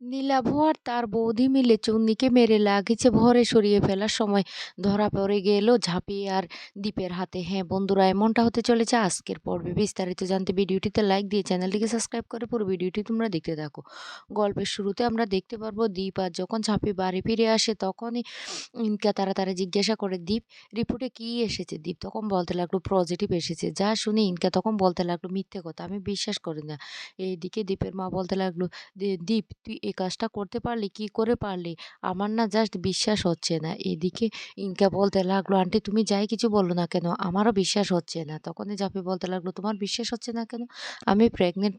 নীলাভ আর তার বৌদি মিলে চুন্নিকে মেরে লাগেছে ভরে সরিয়ে ফেলার সময় ধরা পড়ে গেল ঝাঁপিয়ে আর দীপের হাতে। হ্যাঁ বন্ধুরা, এমনটা হতে চলেছে আজকের পর্বে। বিস্তারিত জানতে ভিডিওটিতে লাইক দিয়ে চ্যানেলটিকে সাবস্ক্রাইব করে পুরো ভিডিওটি তোমরা দেখতে থাকো। গল্পের শুরুতে আমরা দেখতে পারবো দীপ আর যখন ঝাঁপি বাড়ি ফিরে আসে তখনই ইনকা তাড়াতাড়ি জিজ্ঞাসা করে, দীপ রিপোর্টে কি এসেছে? দীপ তখন বলতে লাগলো পজিটিভ এসেছে। যা শুনে ইনকা তখন বলতে লাগলো, মিথ্যে কথা, আমি বিশ্বাস করি না। এইদিকে দীপের মা বলতে লাগলো, দীপ তুই এই কাজটা করতে পারলি, কি করে পারলি? আমার না জাস্ট বিশ্বাস হচ্ছে না। এদিকে ইনকা বলতে লাগলো, আন্টি তুমি যাই কিছু বলো না কেন, আমারও বিশ্বাস হচ্ছে না। তখনই জাফি বলতে লাগলো, তোমার বিশ্বাস হচ্ছে না কেন? আমি প্রেগনেন্ট।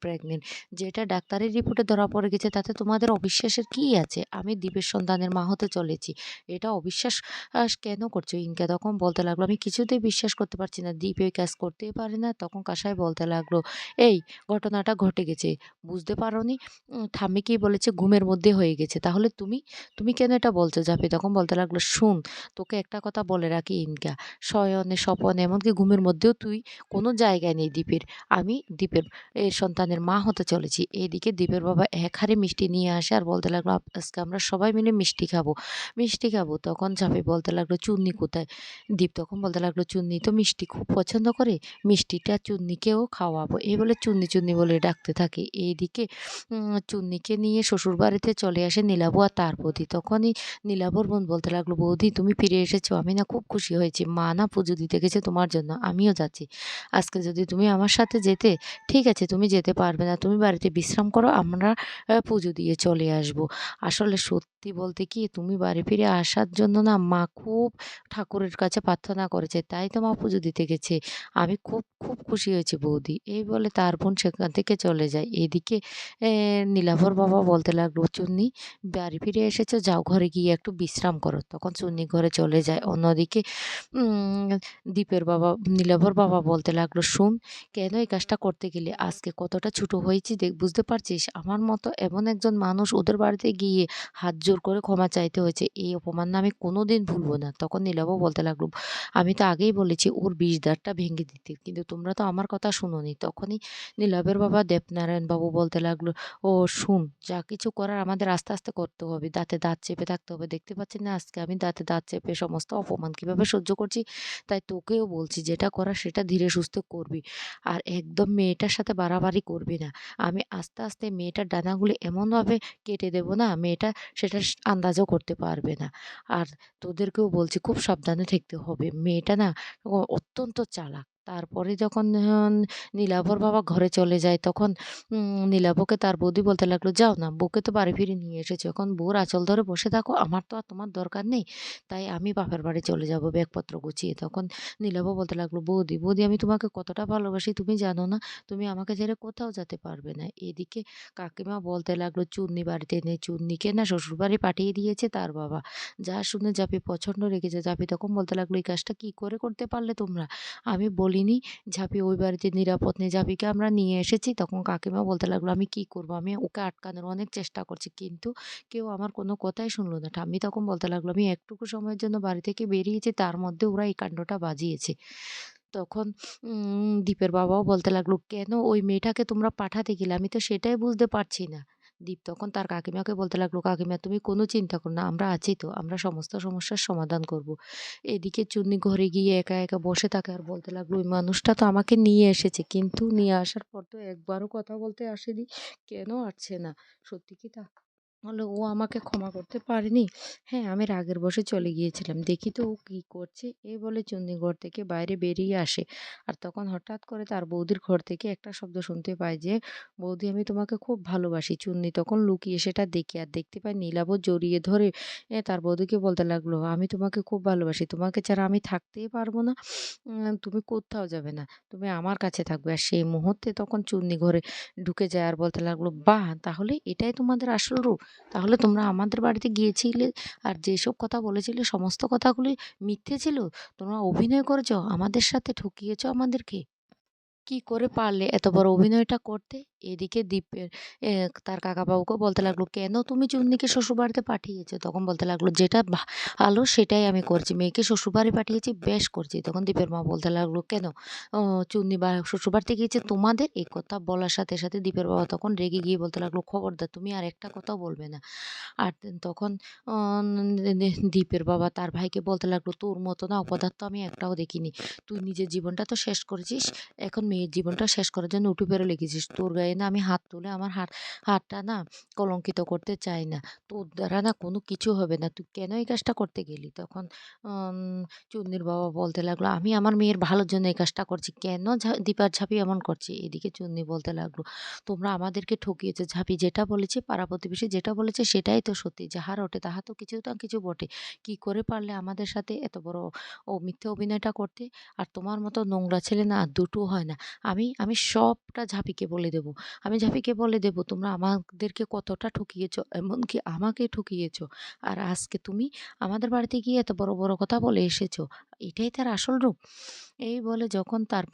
যেটা ডাক্তারের রিপোর্টে ধরা পড়ে গেছে তাতে তোমাদের অবিশ্বাসের কি আছে? আমি দীপের সন্তানের মা হতে চলেছি, এটা অবিশ্বাস কেন করছো? ইনকা তখন বলতে লাগলো, আমি কিছুতেই বিশ্বাস করতে পারছি না, দীপ এই কাজ করতেই পারে না। তখন কাসাই বলতে লাগলো, এই ঘটনাটা ঘটে গেছে, বুঝতে পারোনি? ঠাম্মি কি বলেছে, ঘুমের মধ্যে হয়ে গেছে। তাহলে তুমি কেন এটা বলছো? জাফি তখন বলতে লাগলো, শুন, তোকে একটা কথা বলে রাখি ইনকা, শয়নে স্বপনে এমনকি ঘুমের মধ্যেও তুই কোনো জায়গায় নেই দীপের। আমি দীপের সন্তানের মা হতে চলেছি। এদিকে দীপের বাবা এক হাঁড়ি মিষ্টি নিয়ে আসে আর বলতে লাগলো, আজকে আমরা সবাই মিলে মিষ্টি খাবো। তখন জাফি বলতে লাগলো, চুন্নি কোথায়? দীপ তখন বলতে লাগলো, চুন্নি তো মিষ্টি খুব পছন্দ করে, মিষ্টিটা চুন্নিকেও খাওয়াবো। এই বলে চুন্নি বলে ডাকতে থাকে। এইদিকে চুন্নিকে নিয়ে শ্বশুরবাড়িতে চলে আসে নীলাভ আর তার বৌদি। তখনই নীলাভর বোন বলতে লাগলো, বৌদি তুমি ফিরে এসেছো, আমি না খুব খুশি হয়েছি। মা না পুজো দিতে গেছে তোমার জন্য, আমিও যাচ্ছি। আজকে যদি তুমি আমার সাথে যেতে, ঠিক আছে, তুমি যেতে পারবে না, তুমি বাড়িতে বিশ্রাম করো, আমরা পুজো দিয়ে চলে আসবো। আসলে সত্যি বলতে কি, তুমি বাড়ি ফিরে আসার জন্য না মা খুব ঠাকুরের কাছে প্রার্থনা করেছে, তাই তো মা পুজো দিতে গেছে। আমি খুব খুশি হয়েছি বৌদি। এই বলে তার বোন সেখান থেকে চলে যায়। এদিকে নীলাভর বাবা বলতে লাগলো, চুন্নি বাড়ি ফিরে এসেছো, যাও ঘরে গিয়ে একটু বিশ্রাম করো। তখন চুন্নি ঘরে চলে যায়। অন্যদিকে উম, দীপের বাবা নীলাভর বাবা বলতে লাগলো, শুন, কেন এই কাজটা করতে গেলে? আজকে কতটা ছোট হয়েছি দেখ, বুঝতে পারছিস? আমার মতো এমন একজন মানুষ ওদের বাড়িতে গিয়ে হাত জোর করে ক্ষমা চাইতে হয়েছে, এই অপমান না আমি কোনোদিন ভুলবো না। তখন নীলাভ বলতে লাগলো, আমি তো আগেই বলেছি ওর বিষদাঁতটা ভেঙে দিতে, কিন্তু তোমরা তো আমার কথা শুনোনি। তখনই নীলাভের বাবা দেবনারায়ণ বাবু বলতে লাগলো, ও শুন, যা কিছু করার আমাদের আস্তে আস্তে করতে হবে, দাঁতে দাঁত চেপে থাকতে হবে। দেখতে পাচ্ছি না আজকে আমি দাঁতে দাঁত চেপে সমস্ত অপমান কিভাবে সহ্য করছি? তাই তোকেও বলছি, যেটা করার সেটা ধীরে সুস্থে করবি, আর একদম মেয়েটার সাথে বাড়াবাড়ি করবি না। আমি আস্তে আস্তে মেয়েটার ডানাগুলি এমনভাবে কেটে দেবো না, মেয়েটা সেটা আন্দাজও করতে পারবে না। আর তোদেরকেও বলছি, খুব সাবধানে থাকতে হবে, মেয়েটা না অত্যন্ত চালাক। তারপরে যখন নীলাভর বাবা ঘরে চলে যায় তখন নীলাভকে তার বৌদি বলতে লাগলো, যাও না, বউকে তো বাড়ি ফিরে নিয়ে এসেছো, এখন বউর আঁচল ধরে বসে থাকো, আমার তো আর তোমার দরকার নেই, তাই আমি বাপের বাড়ি চলে যাব ব্যাগপত্র গুছিয়ে। তখন নীলাভ বলতে লাগলো, বৌদি আমি তোমাকে কতটা ভালোবাসি তুমি জানো না, তুমি আমাকে ছেড়ে কোথাও যেতে পারবে না। এদিকে কাকিমা বলতে লাগলো, চুন্নি বাড়িতে নেই, চুন্নিকে না শ্বশুরবাড়ি পাঠিয়ে দিয়েছে তার বাবা। যা শুনে জাপি প্রচণ্ড রেগেছে। জাপি তখন বলতে লাগলো, এই কাজটা কি করে করতে পারলে তোমরা? আমি বলিনি ঝাঁপি ওই বাড়িতে নিরাপদ নেই, ঝাঁপিকে আমরা নিয়ে এসেছি। তখন কাকিমা বলতে লাগলো, আমি কি করব, আমি ওকে আটকানোর অনেক চেষ্টা করছি, কিন্তু কেউ আমার কোনো কথাই শুনলো না। ঠাম্মি তখন বলতে লাগলো, আমি একটুকু সময়ের জন্য বাড়ি থেকে বেরিয়েছি, তার মধ্যে ওরা এই কাণ্ডটা বাজিয়েছে। তখন দীপের বাবাও বলতে লাগলো, কেন ওই মেয়েটাকে তোমরা পাঠাতে গেলে, আমি তো সেটাই বুঝতে পারছি না। দীপ তখন তার কাকিমাকে বলতে লাগলো, কাকিমা তুমি কোনো চিন্তা করো না, আমরা আছি তো, আমরা সমস্ত সমস্যার সমাধান করব। এদিকে চুন্নি ঘরে গিয়ে একা একা বসে থাকে আর বলতে লাগলো, ওই মানুষটা তো আমাকে নিয়ে এসেছে, কিন্তু নিয়ে আসার পর তো একবারও কথা বলতে আসেনি, কেন আসছে না? সত্যি কি তা হলে ও আমাকে ক্ষমা করতে পারেনি? হ্যাঁ, আমি রাগের বশে চলে গিয়েছিলাম, দেখি তো ও কী করছে। এই বলে চুন্নি ঘর থেকে বাইরে বেরিয়ে আসে। আর তখন হঠাৎ করে তার বৌদির ঘর থেকে একটা শব্দ শুনতে পায় যে, বৌদি আমি তোমাকে খুব ভালোবাসি। চুন্নি তখন লুকিয়ে সেটা দেখে আর দেখতে পায় নীলাভ জড়িয়ে ধরে তার বৌদিকে বলতে লাগলো, আমি তোমাকে খুব ভালোবাসি, তোমাকে ছাড়া আমি থাকতেই পারবো না, তুমি কোথাও যাবে না, তুমি আমার কাছে থাকবে। আর সেই মুহূর্তে তখন চুন্নি ঘরে ঢুকে যায় আর বলতে লাগলো, বাহ, তাহলে এটাই তোমাদের আসল রূপ? তাহলে তোমরা আমাদের বাড়িতে গিয়েছিলে আর যেসব কথা বলেছিলে সমস্ত কথাগুলি মিথ্যে ছিল? তোমরা অভিনয় করেছো, আমাদের সাথে ঠকিয়েছো আমাদেরকে? কি করে পারলে এত বড় অভিনয়টা করতে? এদিকে দীপের তার কাকাবাবুকেও বলতে লাগলো, "কেন তুমি চুন্নিকে শ্বশুরবাড়িতে পাঠিয়েছো?" তখন বলতে লাগলো, "যেটা ভালো সেটাই আমি করছি। মেয়েকে শ্বশুরবাড়ি পাঠিয়েছি, বেশ করছি।" তখন দীপের মা বলতে লাগলো, "কেন? চুন্নি শ্বশুরবাড়িতে গিয়েছে তোমাদের?" এই কথা বলার সাথে, সাথে দীপের বাবা তখন রেগে গিয়ে বলতে লাগলো, "খবরদার তুমি আর একটা কথাও বলবে না।" আর তখন অ দীপের বাবা তার ভাইকে বলতে লাগলো, "তোর মতো না অপদার্থ আমি একটাও দেখিনি। তুই নিজের জীবনটা তো শেষ করেছিস। এখন মেয়ের জীবনটা শেষ করার জন্য উঠে পড়ে লেগেছিস। তোর গায়ে না আমি হাত তুলে আমার হাতটা না কলঙ্কিত করতে চাই না। তোর দ্বারা না কোনো কিছু হবে না। তুই কেন এই কাজটা করতে গেলি?" তখন আম চুন্নির বাবা বলতে লাগলো, "আমি আমার মেয়ের ভালোর জন্য এই কাজটা করছি। কেন দীপার ঝাঁপি এমন করছে?" এদিকে চুন্নি বলতে লাগলো, "তোমরা আমাদেরকে ঠকিয়েছো। ঝাঁপি যেটা বলেছে, পাড়া প্রতিবেশী যেটা বলেছে সেটাই তো সত্যি। যাহা রটে তাহা তো কিছু না কিছু বটে। কি করে পারলে আমাদের সাথে এত বড় মিথ্যে অভিনয়টা করতে? আর তোমার মতো নোংরা ছেলে না আর দুটো হয় না। আমি সবটা ঝাঁপিকে বলে দেব। আমি ঝাঁপিকে বলে দেব তোমরা আমাদেরকে কতটা ঠকিয়েছো, এমনকি আমাকে ঠকিয়েছো। আর আজকে তুমি আমাদের বাড়িতে গিয়ে এত বড়, বড় কথা বলে এসেছো। এটাই তার আসল রূপ?" এই বলে যখন তার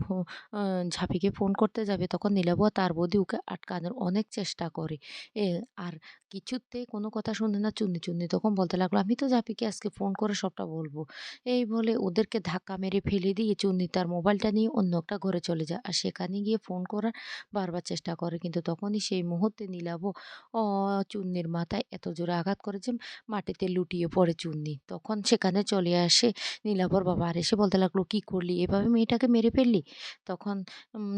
আ ঝাঁপিকে ফোন করতে যাবে তখন নীলাবও তার বৌদি ওকে আটকানোর অনেক চেষ্টা করে। এ আর কিছুতেই কোনো কথা শোনে না চুন্নি। চুন্নি তখন বলতে লাগলো, "আমি তো ঝাঁপিকে আজকে ফোন করে সবটা বলবো।" এই বলে ওদেরকে ধাক্কা মেরে ফেলে দিয়ে চুন্নি তার মোবাইলটা নিয়ে অন্য একটা ঘরে চলে যায়। আর সেখানে গিয়ে ফোন করার বারবার চেষ্টা করে। কিন্তু তখনই সেই মুহূর্তে নীলাবও অ চুন্নির মাথায় এত জোরে আঘাত করে যে মাটিতে লুটিয়ে পড়ে চুন্নি। তখন সেখানে চলে আসে নীলাবর বাবা। আর এসে বলতে লাগলো, "কি করলি? এভাবে মেয়েটাকে মেরে ফেললি?" তখন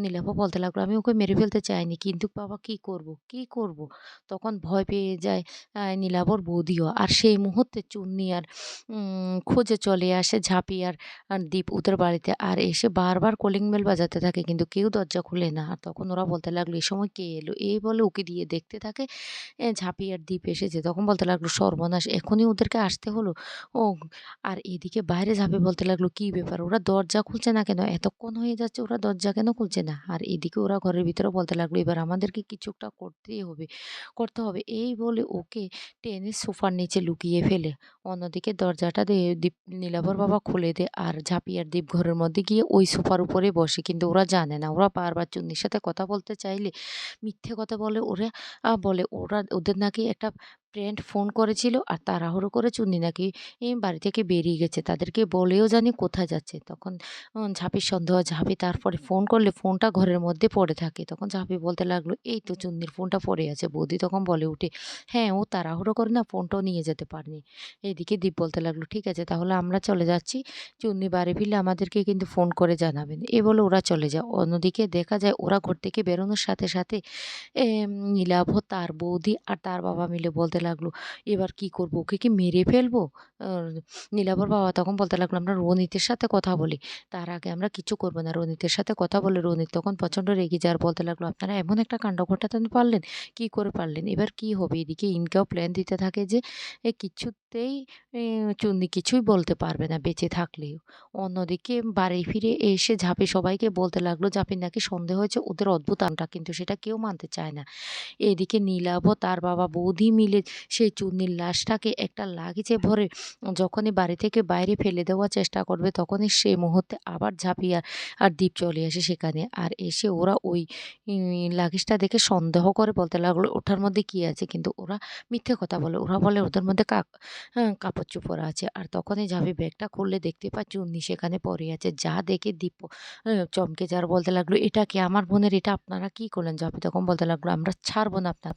নীলাভ বলতে লাগলো, "আমি ওকে মেরে ফেলতে চাইনি। কিন্তু বাবা কি করব? কি করব?" তখন ভয় পেয়ে যায় নীলাভর বৌদিও। আর সেই মুহূর্তে চুন্নি আর খোঁজে চলে আসে ঝাঁপি আর দীপ ওদের বাড়িতে। আর এসে বারবার কলিং বেল বাজাতে থাকে কিন্তু কেউ দরজা খুলে না। আর তখন ওরা বলতে লাগলো, "এ সময় কে এলো?" এই বলে উঁকি দিয়ে দেখতে থাকে ঝাঁপি আর দীপ এসেছে। তখন বলতে লাগলো, "সর্বনাশ! এখনই ওদেরকে আসতে হলো?" ও আর এদিকে বাইরে ঝাঁপি বলতে লাগলো, "কি ব্যাপার? ওরা দরজা খুলছে না কেন? এতক্ষণ হয়ে যাচ্ছে ওরা দরজা কেন খুলছে না?" আর এদিকে ওরা ঘরের ভিতরে বলতে লাগলো, "এবার আমাদেরকে কিছু একটা করতেই হবে, করতে হবে।" এই বলে ওকে টেনে সোফার নিচে লুকিয়ে ফেলে। অন্যদিকে দরজাটা দীপ নীলাভর বাবা খুলে দেয় আর ঝাঁপি আর দীপ ঘরের মধ্যে গিয়ে ওই সোফার উপরে বসে। কিন্তু ওরা জানে না। ওরা বারবার চুন্নির সাথে কথা বলতে চাইলে মিথ্যে কথা বলে। ওরা বলে ওদের নাকি একটা ফ্রেন্ড ফোন করেছিল আর তাড়াহুড়ো করে চুন্নি নাকি বাড়ি থেকে বেরিয়ে গেছে। তাদেরকে বলেও জানি কোথায় যাচ্ছে। তখন ঝাঁপির সন্দেহ হয়। ঝাঁপি তারপরে ফোন করলে ফোনটা ঘরের মধ্যে পড়ে থাকে। তখন ঝাঁপি বলতে লাগলো, "এই তো চুন্নির ফোনটা পড়ে আছে।" বৌদি তখন বলে উঠে, "হ্যাঁ, ও তাড়াহুড়ো করে না ফোনটাও নিয়ে যেতে পারেনি।" এদিকে দীপ বলতে লাগলো, "ঠিক আছে তাহলে আমরা চলে যাচ্ছি। চুন্নি বাড়ি ফিরলে আমাদেরকে কিন্তু ফোন করে জানাবেন।" এই বলে ওরা চলে যায়। অন্যদিকে দেখা যায় ওরা ঘর থেকে বেরোনোর সাথে, সাথে নীলাভ, তার বৌদি আর তার বাবা মিলে বলতে লাগলো, "এবার কি করব? ওকে কি মেরে ফেলবো?" আ নীলাভর বাবা তখন বলতে লাগলো, "আমরা রনিতের সাথে কথা বলি। তার আগে আমরা কিছু করব না। রনিতের সাথে কথা বলে।" রনিত তখন প্রচণ্ড রেগে যায় আর বলতে লাগলো, "আপনারা এমন একটা কাণ্ড ঘটাতে পারলেন? কি করে পারলেন? এবার কি হবে?" এদিকে ইনকাও প্ল্যান দিতে থাকে যে কিছুতেই এ চুন্নি কিছুই বলতে পারবে না বেঁচে থাকলেও। অন্যদিকে বাড়ি ফিরে এসে ঝাঁপি সবাইকে বলতে লাগলো, ঝাঁপির নাকি সন্দেহ হয়েছে ওদের অদ্ভুত আমটা, কিন্তু সেটা কেউ মানতে চায় না। এদিকে নীলাভ, তার বাবা, বৌদি মিলে সেই চুন্নির লাশটাকে একটা লাগেজে ভরে যখনই বাড়ি থেকে বাইরে ফেলে দেওয়ার চেষ্টা করবে তখনই সে মুহূর্তে আবার ঝাঁপিয়ে আর দীপ চলে আসে সেখানে। আর এসে ওরা ওই লাগেজটা দেখে সন্দেহ করে বলতে লাগলো, "ওটার মধ্যে কি আছে?" কিন্তু ওরা মিথ্যে কথা বলে। ওরা বলে ওদের মধ্যে কাপড়-চোপড় আছে। আর তখনই ঝাঁপি ব্যাগটা খুললে দেখতে পায় চুন্নি সেখানে পড়ে আছে। যা দেখে দীপ চমকে যায় আর বলতে লাগলো, "এটা কি? আমার বোনের এটা আপনারা কি করলেন?" ঝাঁপি তখন বলতে লাগলো, "আমরা ছাড়বো না আপনার